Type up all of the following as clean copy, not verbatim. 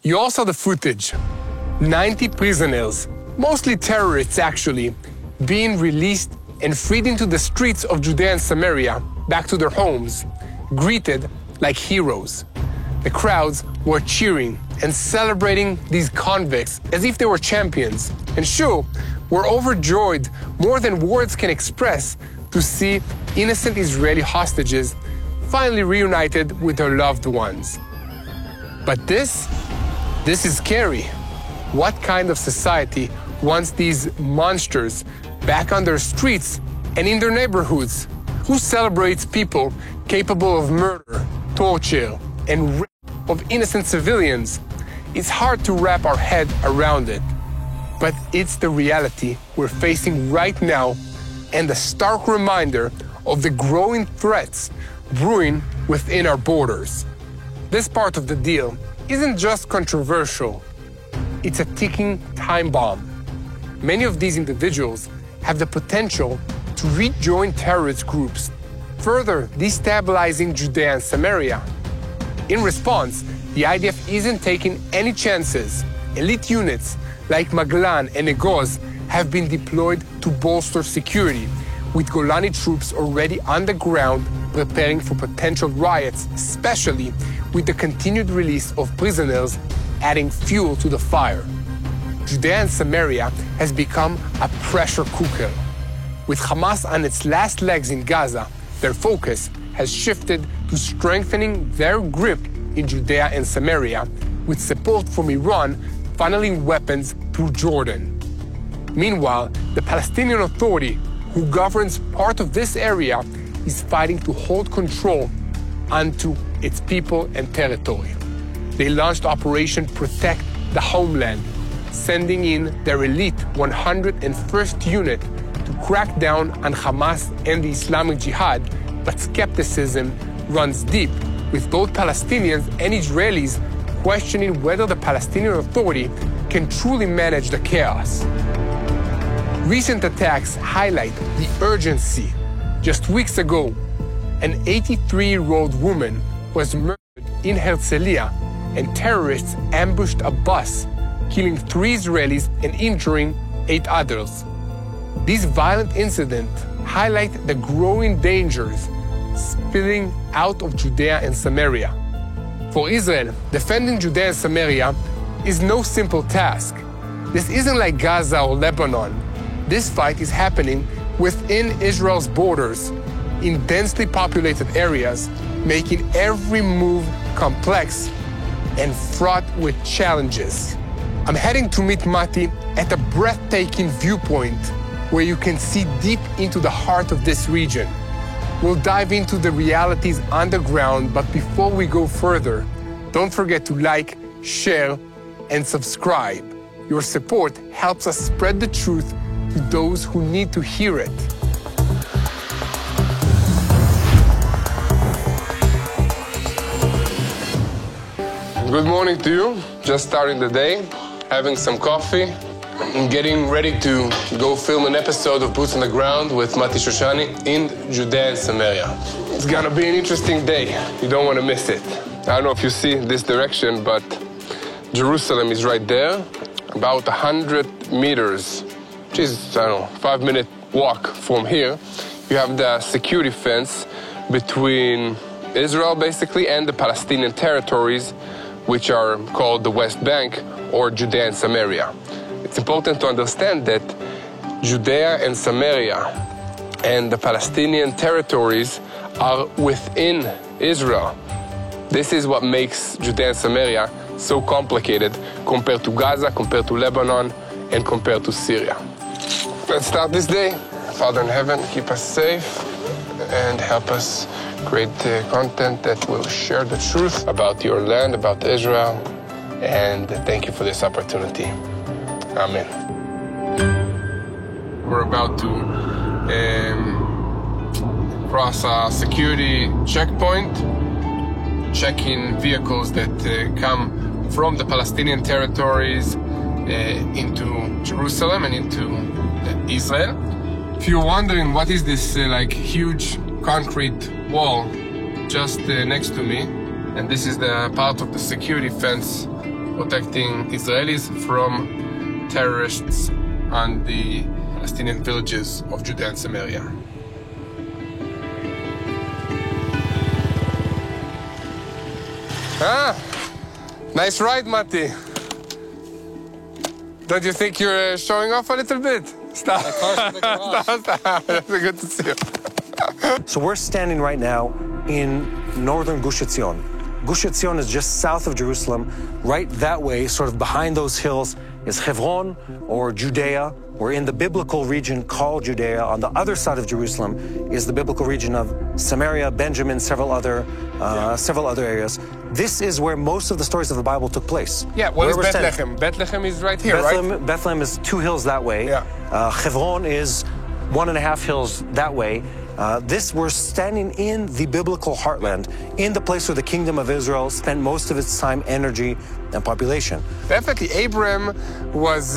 You all saw the footage. 90 prisoners, mostly terrorists actually, being released and freed into the streets of Judea and Samaria, back to their homes, greeted like heroes. The crowds were cheering and celebrating these convicts as if they were champions. And sure, we're overjoyed more than words can express to see innocent Israeli hostages finally reunited with their loved ones. But this is scary. What kind of society wants these monsters back on their streets and in their neighborhoods? Who celebrates people capable of murder, torture, and rape of innocent civilians? It's hard to wrap our head around it. But it's the reality we're facing right now and a stark reminder of the growing threats brewing within our borders. This part of the deal isn't just controversial, it's a ticking time bomb. Many of these individuals have the potential to rejoin terrorist groups, further destabilizing Judea and Samaria. In response, the IDF isn't taking any chances. Elite units like Maglan and Egoz have been deployed to bolster security, with Golani troops already on the ground preparing for potential riots, especially with the continued release of prisoners adding fuel to the fire. Judea and Samaria has become a pressure cooker. With Hamas on its last legs in Gaza, their focus has shifted to strengthening their grip in Judea and Samaria, with support from Iran funneling weapons through Jordan. Meanwhile, the Palestinian Authority, who governs part of this area, is fighting to hold control onto its people and territory. They launched Operation Protect the Homeland, sending in their elite 101st Unit to crack down on Hamas and the Islamic Jihad, but skepticism runs deep, with both Palestinians and Israelis questioning whether the Palestinian Authority can truly manage the chaos. Recent attacks highlight the urgency. Just weeks ago, an 83-year-old woman was murdered in Herzliya, and terrorists ambushed a bus, killing 3 Israelis and injuring 8 others. These violent incidents highlight the growing dangers spilling out of Judea and Samaria. For Israel, defending Judea and Samaria is no simple task. This isn't like Gaza or Lebanon. This fight is happening within Israel's borders, in densely populated areas, making every move complex and fraught with challenges. I'm heading to meet Mati at a breathtaking viewpoint where you can see deep into the heart of this region. We'll dive into the realities on the ground, but before we go further, don't forget to like, share, and subscribe. Your support helps us spread the truth to those who need to hear it. Good morning to you. Just starting the day, having some coffee, and getting ready to go film an episode of Boots on the Ground with Mati Shoshani in Judea and Samaria. It's gonna be an interesting day. You don't want to miss it. I don't know if you see this direction, but Jerusalem is right there, about 100 meters, which is, 5-minute walk from here. You have the security fence between Israel, basically, and the Palestinian territories, which are called the West Bank or Judea and Samaria. It's important to understand that Judea and Samaria and the Palestinian territories are within Israel. This is what makes Judea and Samaria so complicated compared to Gaza, compared to Lebanon, and compared to Syria. Let's start this day. Father in heaven, keep us safe and help us create content that will share the truth about your land, about Israel, and thank you for this opportunity. Amen. We're about to cross a security checkpoint, checking vehicles that come from the Palestinian territories into Jerusalem and into Israel. If you're wondering what is this huge concrete wall just next to me, and this is the part of the security fence protecting Israelis from terrorists on the Palestinian villages of Judea and Samaria. Nice ride, Mati. Don't you think you're showing off a little bit? Stop. That's good to see you. So we're standing right now in northern Gush Etzion. Gush Etzion is just south of Jerusalem. Right that way, sort of behind those hills, is Hebron, or Judea. We're in the biblical region called Judea. On the other side of Jerusalem is the biblical region of Samaria, Benjamin, several other areas. This is where most of the stories of the Bible took place. Yeah, what is Bethlehem? Bethlehem is right here, right? Bethlehem is 2 hills that way. Yeah. Hebron is 1.5 hills that way. We're standing in the biblical heartland, in the place where the kingdom of Israel spent most of its time, energy, and population. Definitely, Abraham was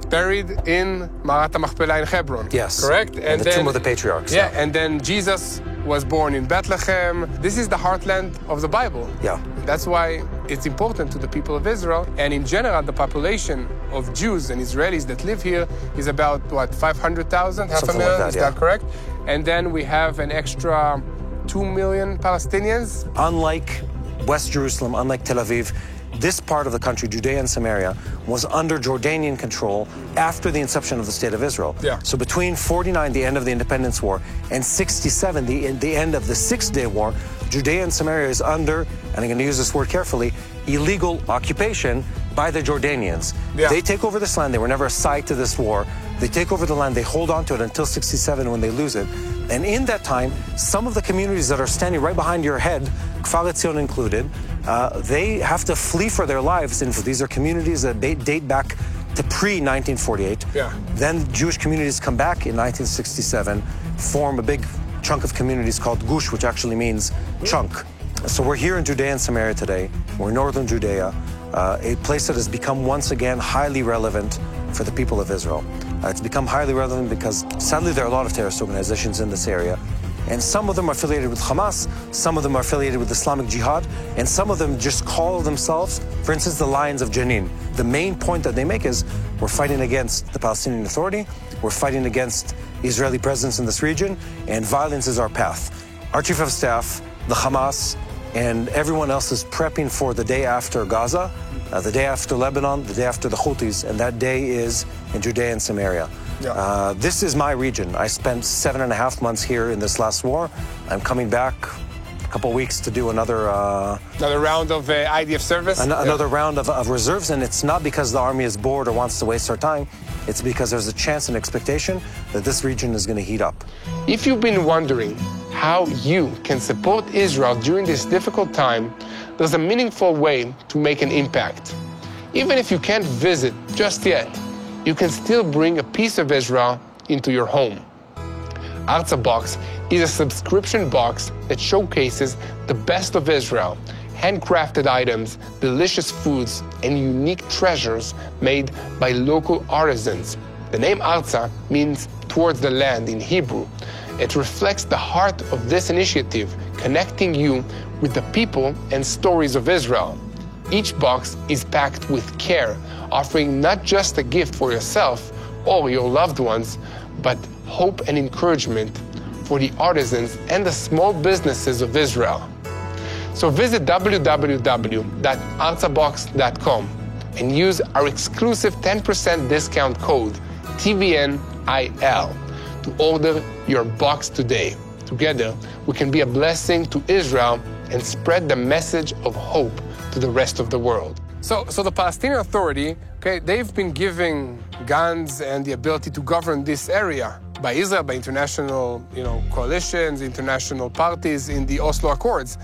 buried in Marat HaMachpelah in Hebron. Yes. Correct? And the tomb of the patriarchs. Yeah, and then Jesus was born in Bethlehem. This is the heartland of the Bible. Yeah. That's why it's important to the people of Israel. And in general, the population of Jews and Israelis that live here is about, 500,000? Half a million? Like that, is that correct? And then we have an extra 2 million Palestinians. Unlike West Jerusalem, unlike Tel Aviv, this part of the country, Judea and Samaria, was under Jordanian control after the inception of the State of Israel. Yeah. So between 49, the end of the Independence War, and 67, the end of the Six-Day War, Judea and Samaria is under, and I'm going to use this word carefully, illegal occupation by the Jordanians. Yeah. They take over this land. They were never a side to this war. They take over the land. They hold on to it until 67 when they lose it. And in that time, some of the communities that are standing right behind your head, Kfar Etzion included, they have to flee for their lives. And these are communities that date back to pre-1948. Yeah. Then Jewish communities come back in 1967, form a big chunk of communities called Gush, which actually means chunk. So we're here in Judea and Samaria today. We're in northern Judea, a place that has become once again highly relevant for the people of Israel. It's become highly relevant because sadly there are a lot of terrorist organizations in this area. And some of them are affiliated with Hamas, some of them are affiliated with Islamic Jihad, and some of them just call themselves, for instance, the Lions of Jenin. The main point that they make is we're fighting against the Palestinian Authority, we're fighting against Israeli presence in this region, and violence is our path. Our Chief of Staff, the Hamas, and everyone else is prepping for the day after Gaza, the day after Lebanon, the day after the Houthis, and that day is in Judea and Samaria. Yeah. This is my region. I spent 7.5 months here in this last war. I'm coming back a couple weeks to do another round of IDF service? Another round of reserves, and it's not because the army is bored or wants to waste our time. It's because there's a chance and expectation that this region is going to heat up. If you've been wondering how you can support Israel during this difficult time, there's a meaningful way to make an impact. Even if you can't visit just yet, you can still bring a piece of Israel into your home. Arza Box is a subscription box that showcases the best of Israel, handcrafted items, delicious foods, and unique treasures made by local artisans. The name Arza means towards the land in Hebrew. It reflects the heart of this initiative, connecting you with the people and stories of Israel. Each box is packed with care, offering not just a gift for yourself or your loved ones, but hope and encouragement for the artisans and the small businesses of Israel. So visit www.arzabox.com and use our exclusive 10% discount code TBNIL to order your box today. Together, we can be a blessing to Israel and spread the message of hope to the rest of the world. So the Palestinian Authority, they've been giving guns and the ability to govern this area by Israel, by international, coalitions, international parties in the Oslo Accords.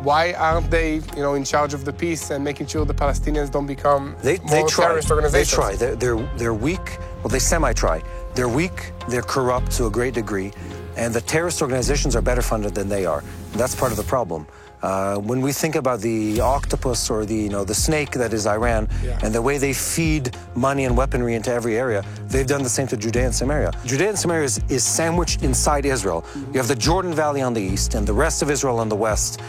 Why aren't they, in charge of the peace and making sure the Palestinians don't become more terrorist organizations? They try. They're weak. Well, they semi-try. They're weak. They're corrupt to a great degree, and the terrorist organizations are better funded than they are. And that's part of the problem. When we think about the octopus or the snake that is Iran, and the way they feed money and weaponry into every area, they've done the same to Judea and Samaria. Judea and Samaria is sandwiched inside Israel. You have the Jordan Valley on the east and the rest of Israel on the west.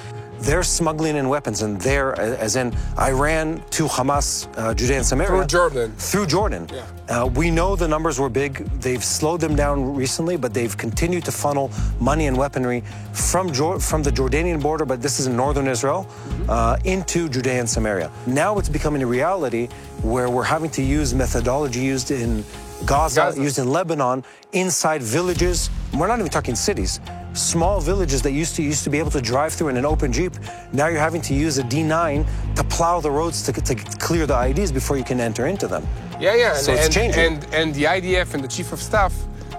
they're smuggling in weapons, and they're, as in Iran to Hamas, Judea and Samaria. Through Jordan. Through Jordan. Yeah. We know the numbers were big. They've slowed them down recently, but they've continued to funnel money and weaponry from the Jordanian border, but this is in northern Israel, into Judea and Samaria. Now it's becoming a reality where we're having to use methodology used in Gaza, used in Lebanon, inside villages. We're not even talking cities. Small villages that used to be able to drive through in an open Jeep. Now you're having to use a D9 to plow the roads to clear the IDs before you can enter into them. Yeah. So it's changing. And the IDF and the Chief of Staff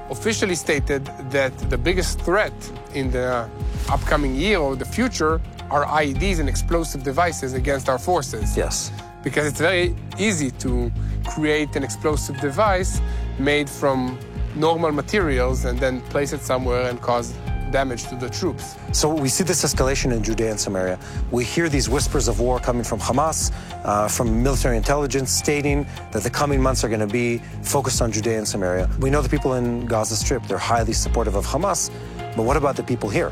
officially stated that the biggest threat in the upcoming year or the future are IEDs and explosive devices against our forces. Yes. Because it's very easy to create an explosive device made from normal materials and then place it somewhere and cause damage to the troops. So we see this escalation in Judea and Samaria. We hear these whispers of war coming from Hamas, from military intelligence, stating that the coming months are going to be focused on Judea and Samaria. We know the people in Gaza Strip, they're highly supportive of Hamas, but what about the people here?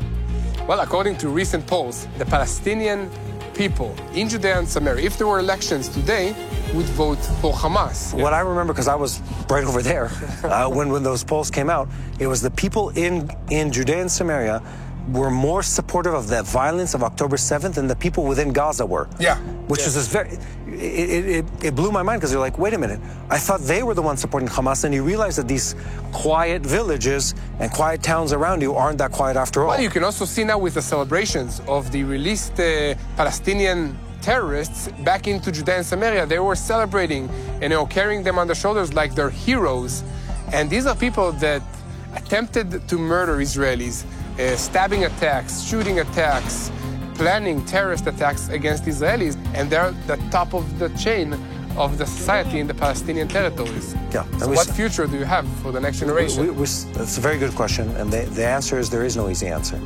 Well, according to recent polls, the Palestinian people in Judea and Samaria, if there were elections today, would vote for Hamas. What I remember, because I was right over there, when those polls came out, it was the people in Judea and Samaria were more supportive of the violence of October 7th than the people within Gaza were. Yeah. Which is this very, it blew my mind, because you're like, wait a minute, I thought they were the ones supporting Hamas, and you realize that these quiet villages and quiet towns around you aren't that quiet after all. Well, you can also see now with the celebrations of the released Palestinian terrorists back into Judea and Samaria, they were celebrating and carrying them on their shoulders like they're heroes. And these are people that attempted to murder Israelis, stabbing attacks, shooting attacks, planning terrorist attacks against Israelis, and they're the top of the chain of the society in the Palestinian territories. Yeah. So what future do you have for the next generation? That's a very good question, and the answer is there is no easy answer.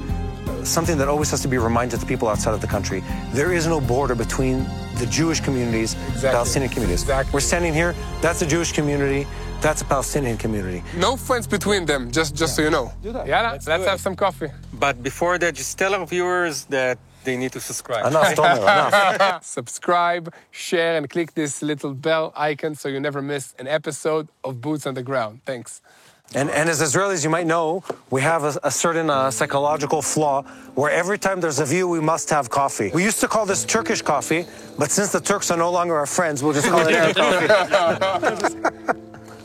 Something that always has to be reminded to people outside of the country, there is no border between the Jewish communities and the Palestinian communities. Exactly. We're standing here, that's a Jewish community, that's a Palestinian community. No friends between them, just so you know. Do that. Yeah, let's have some coffee. But before that, just tell our viewers that they need to subscribe. Enough, Tomer, enough. Subscribe, share, and click this little bell icon so you never miss an episode of Boots on the Ground. Thanks. And as Israelis, you might know, we have a certain psychological flaw where every time there's a view, we must have coffee. We used to call this Turkish coffee, but since the Turks are no longer our friends, we'll just call it Arab coffee.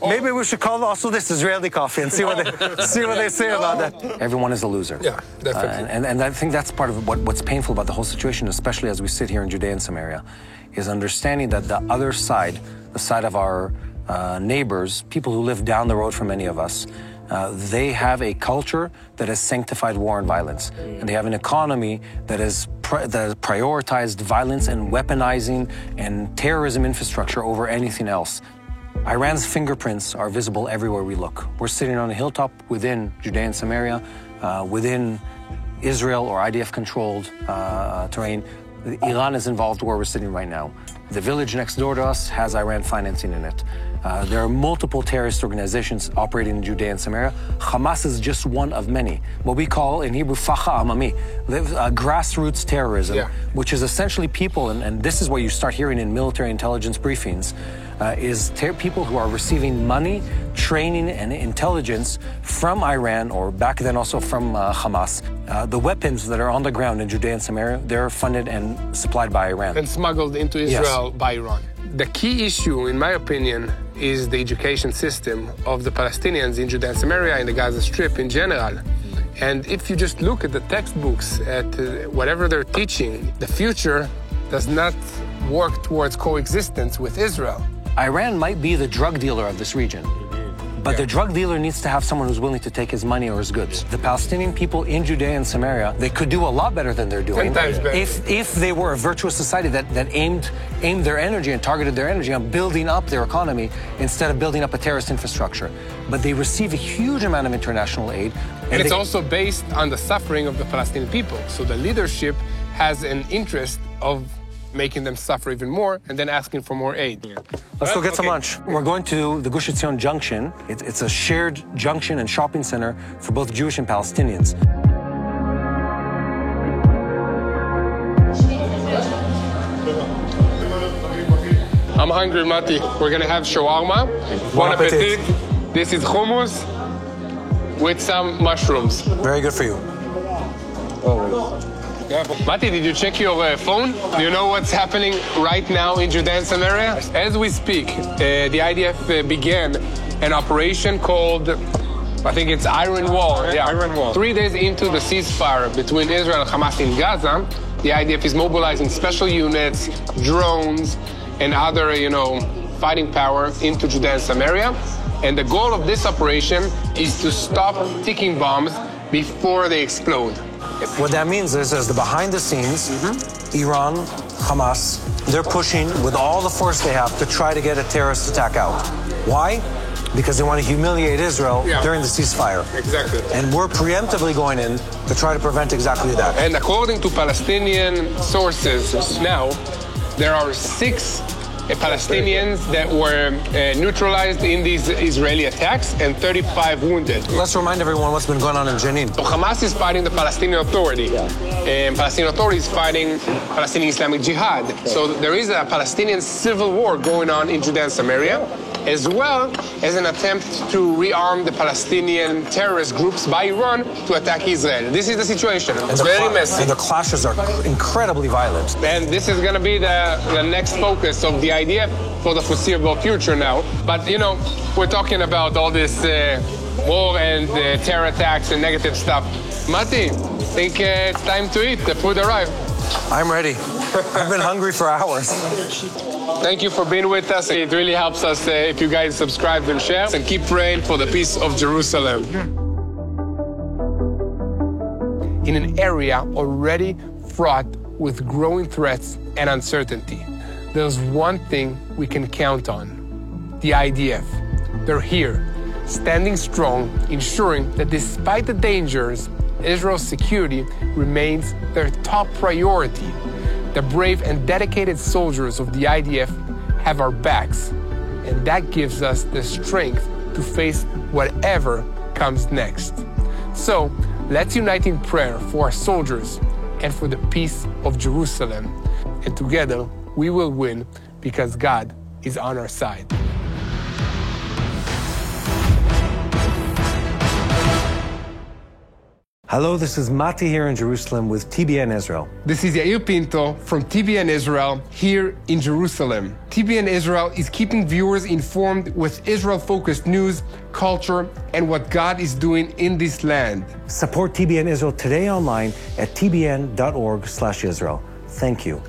Maybe we should call also this Israeli coffee and see what they say about that. Everyone is a loser. Yeah, definitely. And I think that's part of what's painful about the whole situation, especially as we sit here in Judea and Samaria, is understanding that the other side, the side of our neighbors, people who live down the road from many of us, they have a culture that has sanctified war and violence. And they have an economy that has prioritized violence and weaponizing and terrorism infrastructure over anything else. Iran's fingerprints are visible everywhere we look. We're sitting on a hilltop within Judea and Samaria, within Israel or IDF-controlled terrain. Iran is involved where we're sitting right now. The village next door to us has Iran financing in it. There are multiple terrorist organizations operating in Judea and Samaria. Hamas is just one of many. What we call in Hebrew, facha amami, grassroots terrorism, which is essentially people, and this is what you start hearing in military intelligence briefings, is people who are receiving money, training, and intelligence from Iran, or back then also from Hamas. The weapons that are on the ground in Judea and Samaria, they're funded and supplied by Iran. And smuggled into Israel by Iran. The key issue, in my opinion, is the education system of the Palestinians in Judea and Samaria, in the Gaza Strip in general. And if you just look at the textbooks, at whatever they're teaching, the future does not work towards coexistence with Israel. Iran might be the drug dealer of this region, but the drug dealer needs to have someone who's willing to take his money or his goods. The Palestinian people in Judea and Samaria, they could do a lot better than they're doing if they were a virtuous society that aimed their energy and targeted their energy on building up their economy instead of building up a terrorist infrastructure. But they receive a huge amount of international aid. And it's also based on the suffering of the Palestinian people. So the leadership has an interest of making them suffer even more, and then asking for more aid. Let's go get some lunch. We're going to the Gush Etzion Junction. It's a shared junction and shopping center for both Jewish and Palestinians. I'm hungry, Mati. We're gonna have shawarma. Bon appetit. This is hummus with some mushrooms. Very good for you. Mati, did you check your phone? Do you know what's happening right now in Judea and Samaria? As we speak, the IDF began an operation called, I think it's Iron Wall. Yeah, Iron Wall. 3 days into the ceasefire between Israel and Hamas in Gaza, the IDF is mobilizing special units, drones, and other, fighting power into Judea and Samaria. And the goal of this operation is to stop ticking bombs before they explode. What that means is the behind the scenes, Iran, Hamas, they're pushing with all the force they have to try to get a terrorist attack out. Why? Because they want to humiliate Israel during the ceasefire. Exactly. And we're preemptively going in to try to prevent exactly that. And according to Palestinian sources now, there are 6 Palestinians that were neutralized in these Israeli attacks and 35 wounded. Let's remind everyone what's been going on in Jenin. So Hamas is fighting the Palestinian Authority, and Palestinian Authority is fighting Palestinian Islamic Jihad. So there is a Palestinian civil war going on in Judea and Samaria, as well as an attempt to rearm the Palestinian terrorist groups by Iran to attack Israel. This is the situation. It's very messy. And the clashes are incredibly violent. And this is going to be the next focus of the IDF for the foreseeable future now. But, we're talking about all this war and terror attacks and negative stuff. Mati, I think it's time to eat. The food arrived. I'm ready. I've been hungry for hours. Thank you for being with us. It really helps us if you guys subscribe and share. And keep praying for the peace of Jerusalem. In an area already fraught with growing threats and uncertainty, there's one thing we can count on: the IDF. They're here, standing strong, ensuring that despite the dangers, Israel's security remains their top priority. The brave and dedicated soldiers of the IDF have our backs, and that gives us the strength to face whatever comes next. So, let's unite in prayer for our soldiers and for the peace of Jerusalem. And together, we will win because God is on our side. Hello, this is Mati here in Jerusalem with TBN Israel. This is Yair Pinto from TBN Israel here in Jerusalem. TBN Israel is keeping viewers informed with Israel-focused news, culture, and what God is doing in this land. Support TBN Israel today online at tbn.org/Israel. Thank you.